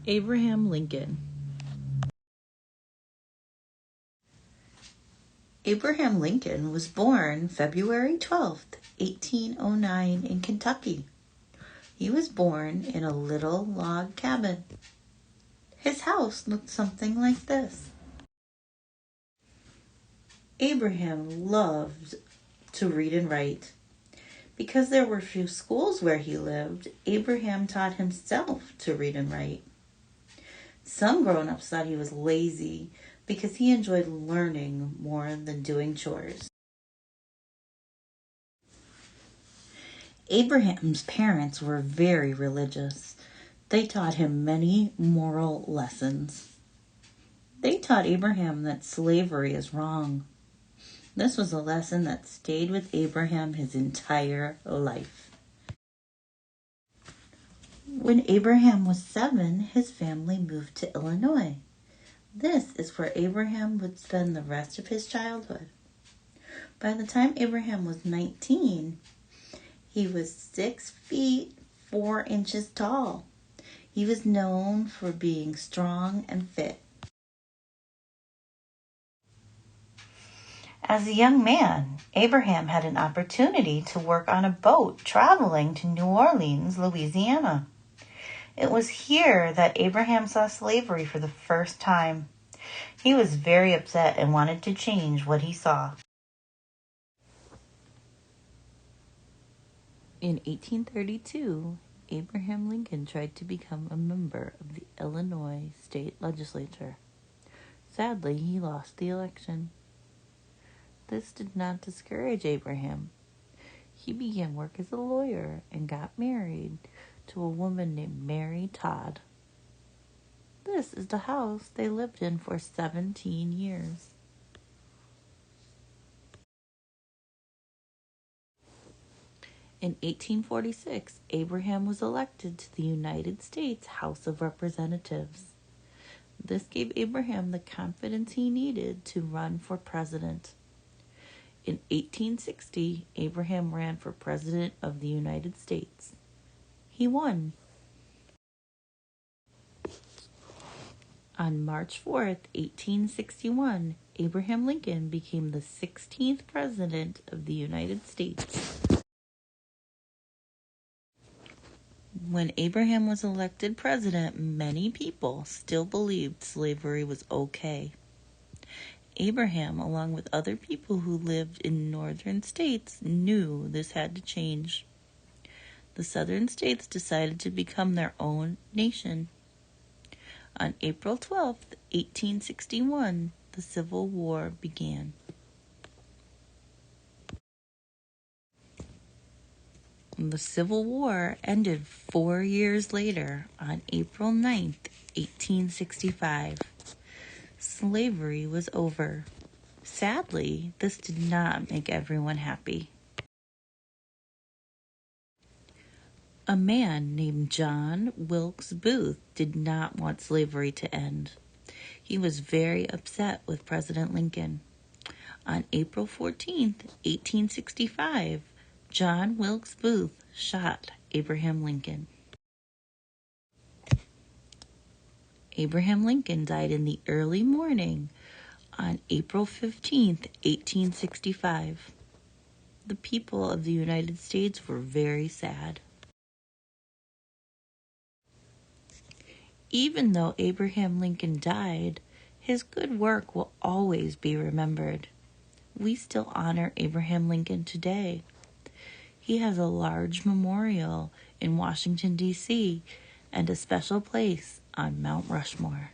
Abraham Lincoln. Abraham Lincoln was born February 12th, 1809 in Kentucky. He was born in a little log cabin. His house looked something like this. Abraham loved to read and write. Because there were few schools where he lived, Abraham taught himself to read and write. Some grown-ups thought he was lazy because he enjoyed learning more than doing chores. Abraham's parents were very religious. They taught him many moral lessons. They taught Abraham that slavery is wrong. This was a lesson that stayed with Abraham his entire life. When Abraham was 7, his family moved to Illinois. This is where Abraham would spend the rest of his childhood. By the time Abraham was 19, he was 6 feet 4 inches tall. He was known for being strong and fit. As a young man, Abraham had an opportunity to work on a boat traveling to New Orleans, Louisiana. It was here that Abraham saw slavery for the first time. He was very upset and wanted to change what he saw. In 1832, Abraham Lincoln tried to become a member of the Illinois state legislature. Sadly, he lost the election. This did not discourage Abraham. He began work as a lawyer and got married to a woman named Mary Todd. This is the house they lived in for 17 years. In 1846, Abraham was elected to the United States House of Representatives. This gave Abraham the confidence he needed to run for president. In 1860, Abraham ran for President of the United States. He won. On March 4th, 1861, Abraham Lincoln became the 16th President of the United States. When Abraham was elected president, many people still believed slavery was okay. Abraham, along with other people who lived in northern states, knew this had to change. The southern states decided to become their own nation. On April 12, 1861, the Civil War began. The Civil War ended 4 years later on April 9, 1865. Slavery was over. Sadly, this did not make everyone happy. A man named John Wilkes Booth did not want slavery to end. He was very upset with President Lincoln. On April 14, 1865, John Wilkes Booth shot Abraham Lincoln. Abraham Lincoln died in the early morning on April 15, 1865. The people of the United States were very sad. Even though Abraham Lincoln died, his good work will always be remembered. We still honor Abraham Lincoln today. He has a large memorial in Washington, D.C., and a special place on Mount Rushmore.